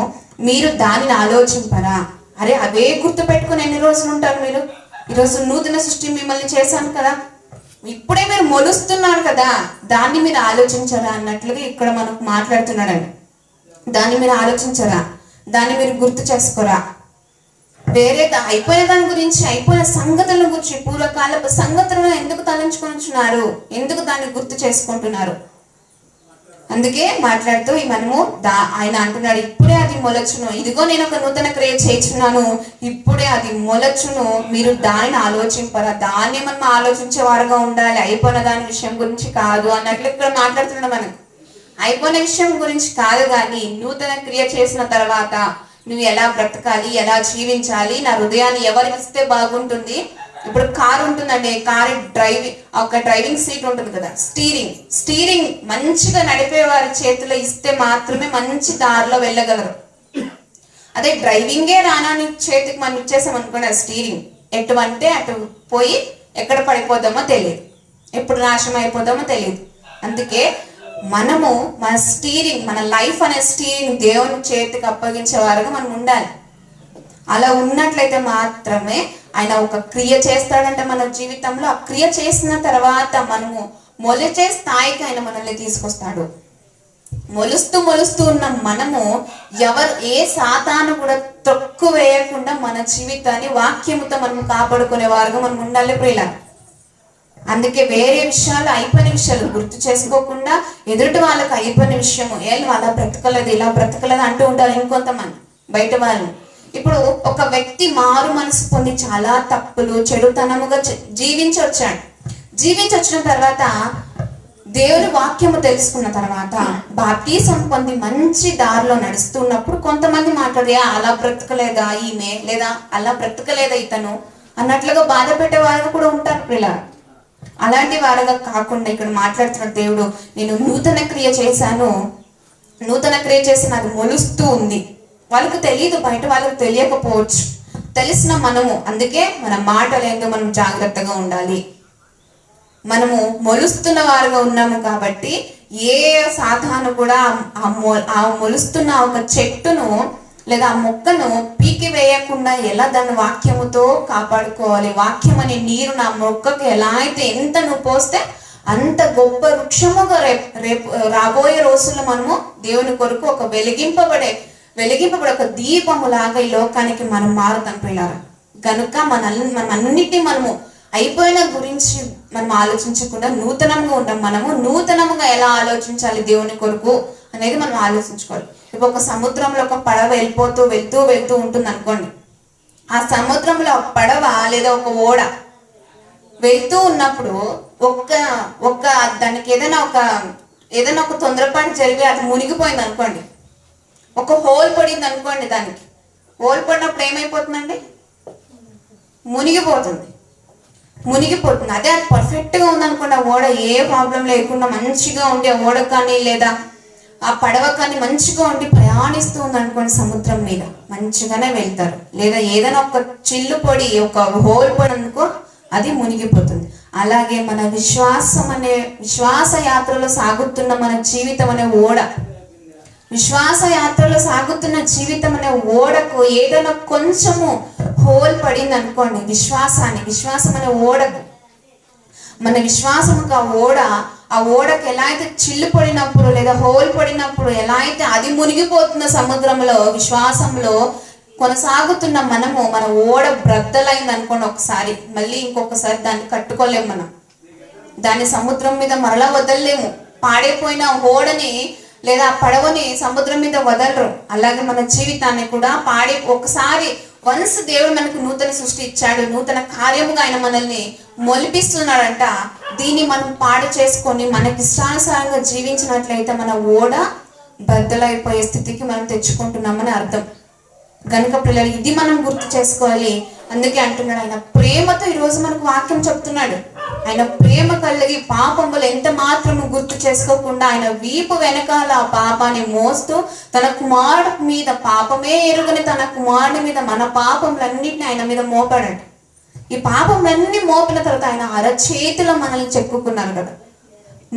మీరు దానిని ఆలోచింపరా. అరే, అవే గుర్తు పెట్టుకుని ఎన్ని రోజులు ఉంటారు మీరు? ఈరోజు నూతన సృష్టి మిమ్మల్ని చేశాను కదా, ఇప్పుడే మీరు మొలుస్తున్నారు కదా, దాన్ని మీరు ఆలోచించరా అన్నట్లుగా ఇక్కడ మనకు మాట్లాడుతున్నాడండి. దాన్ని మీరు ఆలోచించరా, దాన్ని మీరు గుర్తు చేసుకోరా. వేరే అయిపోయిన దాని గురించి, అయిపోయిన సంగతుల గురించి, పూర్వకాలపు సంగతులను ఎందుకు తలంచుకుంటున్నారు? ఎందుకు దాన్ని గుర్తు చేసుకుంటున్నారు? అందుకే మాట్లాడుతూ మనము ఆయన అంటున్నాడు, ఇప్పుడే అది మొలచును, ఇదిగో నేను ఒక నూతన క్రియ చేయించున్నాను, ఇప్పుడే అది మొలచును, మీరు దానిని ఆలోచింపరా. దాన్ని మనం ఆలోచించే వారుగా ఉండాలి, అయిపోయిన దాని విషయం గురించి కాదు అన్నట్లు ఇక్కడ మాట్లాడుతున్నాడు. మనకు అయిపోయిన విషయం గురించి కాదు, కానీ నూతన క్రియ చేసిన తర్వాత నువ్వు ఎలా బ్రతకాలి, ఎలా జీవించాలి, నా హృదయాన్ని ఎవరికి ఇస్తే బాగుంటుంది. ఇప్పుడు కారు ఉంటుందండి, కారు డ్రైవింగ్ సీట్ ఉంటుంది కదా, స్టీరింగ్ మంచిగా నడిపే వారి చేతిలో ఇస్తే మాత్రమే మంచి దారిలో వెళ్ళగలరు. అదే డ్రైవింగే రానాని చేతికి మనం ఇచ్చేసాం అనుకోండి, అది స్టీరింగ్ ఎటు అంటే అటు పోయి ఎక్కడ పడిపోదామో తెలియదు, ఎప్పుడు నాశనం అయిపోదామో తెలియదు. అందుకే మనము మన లైఫ్ అనే స్టీరింగ్ దేవుని చేతికి అప్పగించే వారుగా మనం ఉండాలి. అలా ఉన్నట్లయితే మాత్రమే ఆయన ఒక క్రియ చేస్తాడంటే మన జీవితంలో. ఆ క్రియ చేసిన తర్వాత మనము మొలిచే స్థాయికి ఆయన మనల్ని తీసుకొస్తాడు. మొలుస్తూ ఉన్న మనము ఏ సాతాను కూడా తొక్కు వేయకుండా మన జీవితాన్ని వాక్యముతో మనం కాపాడుకునే వారుగా మనం ఉండాలి ప్రియులారా. అందుకే వేరే విషయాలు, అయిపోయిన విషయాలు గుర్తు చేసుకోకుండా ఎదుటి వాళ్ళకి అయిపోయిన విషయము, వాళ్ళ బ్రతకలేదు ఇలా బ్రతకలేదు అంటూ ఉంటారు ఇంకొంతమంది బయట వాళ్ళు. ఇప్పుడు ఒక వ్యక్తి మారు మనసు పొంది చాలా తప్పులు చెడుతనముగా జీవించి వచ్చిన తర్వాత దేవుని వాక్యము తెలుసుకున్న తర్వాత బాప్టిజం పొంది మంచి దారిలో నడుస్తున్నప్పుడు కొంతమంది అలా బ్రతకలేదా ఈమె, లేదా అలా బ్రతకలేదా ఇతను అన్నట్లుగా బాధ పెట్టే వారు కూడా ఉంటారు పిల్లలు. అలాంటి వారుగా కాకుండా ఇక్కడ మాట్లాడుతున్న దేవుడు, నేను నూతన క్రియ చేశాను, అది మొలుస్తూ ఉంది. వాళ్ళకు తెలియదు, బయట వాళ్ళకు తెలియకపోవచ్చు, తెలిసిన మనము. అందుకే మన మాటలేందో మనం జాగ్రత్తగా ఉండాలి. మనము మొలుస్తున్న వారుగా ఉన్నాము కాబట్టి ఏ సాతాను కూడా ఆ మొలుస్తున్న ఒక చెట్టును లేదా ఆ మొక్కను పీకి వేయకుండా ఎలా దాని వాక్యముతో కాపాడుకోవాలి. వాక్యం అనే నీరు నా మొక్కకు ఎలా అయితే ఎంత నువ్వు పోస్తే అంత గొప్ప వృక్షముగా రేపు రాబోయే రోజుల్లో మనము దేవుని కొరకు ఒక వెలిగింపబడే ఒక దీపములాగా ఈ లోకానికి మనం మారుతాం పిల్లలు. కనుక మనం అన్నిటినీ మనము అయిపోయిన గురించి మనం ఆలోచించకుండా నూతనంగా ఉంటాం. మనము నూతనముగా ఎలా ఆలోచించాలి దేవుని కొరకు అనేది మనం ఆలోచించుకోవాలి. ఇప్పుడు ఒక సముద్రంలో ఒక పడవ వెళ్తూ ఉంటుంది అనుకోండి. ఆ సముద్రంలో పడవ లేదా ఒక ఓడ వెళ్తూ ఉన్నప్పుడు దానికి ఏదైనా ఒక తొందరపాటు జరిగి అది మునిగిపోయింది అనుకోండి, ఒక హోల్ పడింది అనుకోండి, దానికి హోల్ పడినప్పుడు ఏమైపోతుందండి? మునిగిపోతుంది. అదే అది పర్ఫెక్ట్గా ఉందనుకోండి, ఆ ఓడ ఏ ప్రాబ్లం లేకుండా మంచిగా ఉండి ఆ ఓడ కానీ లేదా ఆ పడవ కానీ మంచిగా ఉండి ప్రయాణిస్తూ ఉంది అనుకోండి, సముద్రం మీద మంచిగానే వెళ్తారు. లేదా ఏదైనా ఒక చిల్లు పొడి, ఒక హోల్ పొడి అనుకో, అది మునిగిపోతుంది. అలాగే మన విశ్వాస యాత్రలో సాగుతున్న మన జీవితం అనే ఓడ, విశ్వాస యాత్రలో సాగుతున్న జీవితం అనే ఓడకు ఏదైనా కొంచెము హోల్ పడింది అనుకోండి, విశ్వాసం అనే ఓడకు, మన విశ్వాసముకు ఆ ఓడకు ఎలా అయితే చిల్లు పడినప్పుడు లేదా హోల్ పడినప్పుడు ఎలా అయితే అది మునిగిపోతుందో సముద్రంలో, విశ్వాసంలో కొనసాగుతున్న మనము, మన ఓడ బ్రద్దలైంది అనుకోండి ఒకసారి, మళ్ళీ ఇంకొకసారి దాన్ని కట్టుకోలేము. మనం దాన్ని సముద్రం మీద మరలా వదలలేము. పాడైపోయిన ఓడని లేదా ఆ పడవని సముద్రం మీద వదలరు. అలాగే మన జీవితాన్ని కూడా ఒకసారి వన్స్ దేవుడు మనకు నూతన సృష్టి ఇచ్చాడు, నూతన కార్యముగా ఆయన మనల్ని మొలిపిస్తున్నాడంట. దీన్ని మనం పాడు చేసుకొని మనకి ఇష్టానుసారంగా జీవించినట్లయితే మన ఓడ బద్దలైపోయే స్థితికి మనం తెచ్చుకుంటున్నామని అర్థం. కనుక పిల్లలు, ఇది మనం గుర్తు చేసుకోవాలి. అందుకే అంటున్నాడు, ఆయన ప్రేమతో ఈరోజు మనకు వాక్యం చెప్తున్నాడు. ఆయన ప్రేమ కలిగి పాపములు ఎంత మాత్రము గుర్తు చేసుకోకుండా ఆయన వీపు వెనకాల ఆ పాపాన్ని మోస్తూ తన కుమారుడు మీద, పాపమే ఎరుగని తన కుమారుడి మీద మన పాపములన్నింటినీ ఆయన మీద మోపాడంట. ఈ పాపములన్నీ మోపిన తర్వాత ఆయన అరచేతిలో మనల్ని చెక్కుకున్నారు కదా.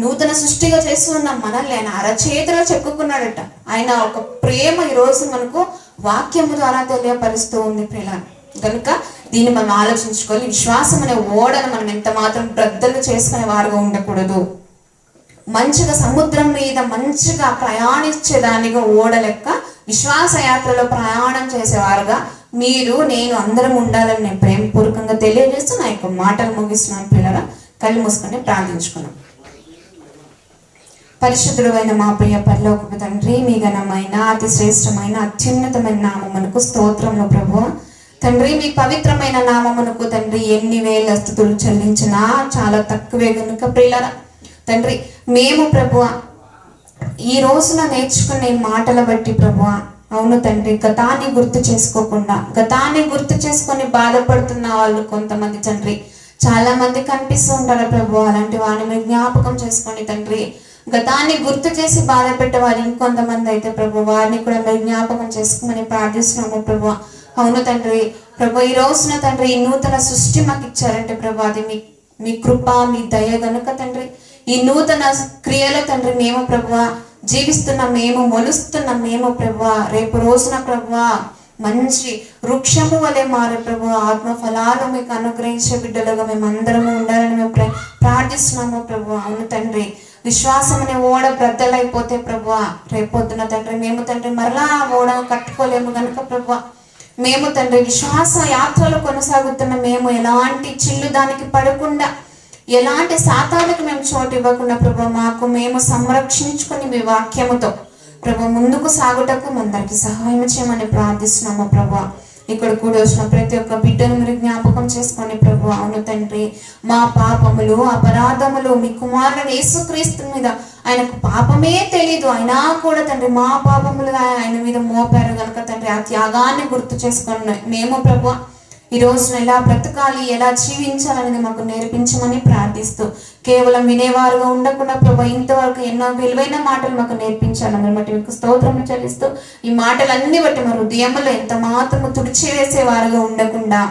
నూతన సృష్టిగా చేస్తున్న మనల్ని ఆయన అరచేతిలో చెక్కుకున్నాడట. ఆయన ఒక ప్రేమ ఈరోజు మనకు వాక్యము ద్వారా తెలియపరుస్తూ ఉంది ప్రియులారా. కనుక దీన్ని మనం ఆలోచించుకోవాలి. విశ్వాసం అనే ఓడను మనం ఎంత మాత్రం బ్రద్దలు చేసుకునే వారుగా ఉండకూడదు. మంచిగా సముద్రం మీద మంచిగా ప్రయాణించేదానిగా ఓడ లెక్క విశ్వాస యాత్రలో ప్రయాణం చేసేవారుగా మీరు, నేను అందరం ఉండాలని నేను ప్రేమపూర్వకంగా తెలియజేస్తూ నా యొక్క మాటలు ముగిస్తున్నాను. పిల్లరా, కళ్ళు మూసుకొని ప్రార్థించుకున్నాం. పరిశుద్ధుడు అయిన మా ప్రియ పరలోకపు తండ్రి, మీ ఘనమైన అతి శ్రేష్టమైన అత్యున్నతమైన నామమునకు స్తోత్రములు ప్రభువా. తండ్రి, మీ పవిత్రమైన నామమునకు తండ్రి ఎన్ని వేల స్తుతులు చెల్లించినా చాలా తక్కువే గనుక ప్రియులారా తండ్రి, మేము ప్రభువా ఈ రోజున నేర్చుకునే మాటల బట్టి ప్రభువా, అవును తండ్రి, గతాన్ని గుర్తు చేసుకోకుండా, గతాన్ని గుర్తు చేసుకొని బాధపడుతున్న వాళ్ళు కొంతమంది తండ్రి చాలా మంది కనిపిస్తూ ఉంటారు ప్రభు. అలాంటి వారిని మీరు జ్ఞాపకం చేసుకోండి తండ్రి. గతాన్ని గుర్తు చేసి బాధ పెట్టే వాళ్ళు ఇంకొంతమంది అయితే ప్రభు, వారిని కూడా మీరు జ్ఞాపకం చేసుకోమని ప్రార్థిస్తున్నాము ప్రభు. అవును తండ్రి, ప్రభు ఈ రోజున తండ్రి ఈ నూతన సృష్టి మాకు ఇచ్చారంటే ప్రభు, అది మీ కృప, మీ దయ గనుక తండ్రి ఈ నూతన క్రియలో తండ్రి మేము ప్రభు జీవిస్తున్నాం, మేము మొలుస్తున్నాం, మేము ప్రభు రేపు రోజున ప్రభు మంచి వృక్షము వలె మారే ప్రభు ఆత్మ ఫలాలు మీకు అనుగ్రహించే బిడ్డలుగా మేము అందరము ఉండాలని మేము ప్రార్థిస్తున్నాము ప్రభు. అవును తండ్రి, విశ్వాసం అనే ఓడ బ్రద్దలైపోతే ప్రభు రేపొద్దున తండ్రి మేము తండ్రి మరలా ఓడ కట్టుకోలేము కనుక ప్రభు, మేము తండ్రి విశ్వాస యాత్రలో కొనసాగుతున్న మేము ఎలాంటి చిల్లు దానికి పడకుండా, ఎలాంటి శాతానికి మేము చోటు ఇవ్వకుండా ప్రభు మాకు మేము సంరక్షించుకొని మీ వాక్యముతో ప్రభు ముందుకు సాగుటకు అందరికి సహాయం చేయమని ప్రార్థిస్తున్నాము ప్రభు. ఇక్కడ కూడా వచ్చిన ప్రతి ఒక్క బిడ్డను మీరు జ్ఞాపకం చేసుకోండి ప్రభు. అవును తండ్రి, మా పాపములు అపరాధములు మీ కుమారుడు యేసుక్రీస్తు మీద, ఆయనకు పాపమే తెలీదు అయినా కూడా తండ్రి మా పాపములుగా ఆయన మీద మోపారు కనుక తండ్రి ఆ త్యాగాన్ని గుర్తు చేసుకొని మేము ప్రభు ఈ రోజున ఎలా బ్రతకాలి, ఎలా జీవించాలనేది మాకు నేర్పించమని ప్రార్థిస్తూ, కేవలం వినేవారుగా ఉండకుండా ప్రభు ఇంతవరకు ఎన్నో విలువైన మాటలు మాకు నేర్పించాలని బట్టి మీకు స్తోత్రం చెల్లిస్తూ, ఈ మాటలన్నీ బట్టి మా హృదయంలో ఎంత మాత్రము తుడిచివేసేవారుగా ఉండకుండా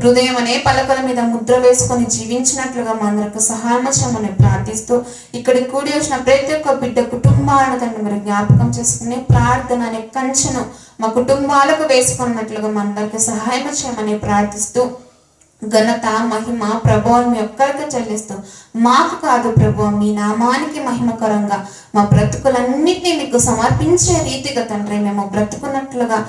హృదయం అనే పలకల మీద ముద్ర వేసుకొని జీవించినట్లుగా మా అందరికి సహాయం చేయమని ప్రార్థిస్తూ, ఇక్కడికి కూడి వచ్చిన ప్రతి ఒక్క బిడ్డ కుటుంబాలను తండ్రి మీరు జ్ఞాపకం చేసుకుని ప్రార్థన అనే కంచెను మా కుటుంబాలకు వేసుకున్నట్లుగా మా అందరికి సహాయం చేయమని ప్రార్థిస్తూ, ఘనత మహిమ ప్రభావం మీ ఒక్కరికి చెల్లిస్తూ, మాకు కాదు ప్రభు మీ నామానికి మహిమకరంగా మా బ్రతుకులన్నింటినీ మీకు సమర్పించే రీతిగా తండ్రి మేము బ్రతుకున్నట్లుగా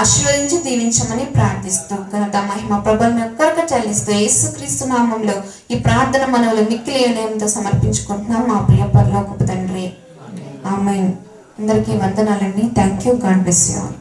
ఆశీర్వదించి దీవించమని ప్రార్థిస్తూ, ఘనత మహిమ ప్రభావం మీ ఒక్కరికి చెల్లిస్తూ యేసుక్రీస్తు నామంలో ఈ ప్రార్థన మనవులు మిక్కిలి వినయంతో సమర్పించుకుంటున్నాం మా ప్రియ పరలోకపు తండ్రి. ఆమేన్. అందరికీ వందనాలండి. Thank you. God bless you all.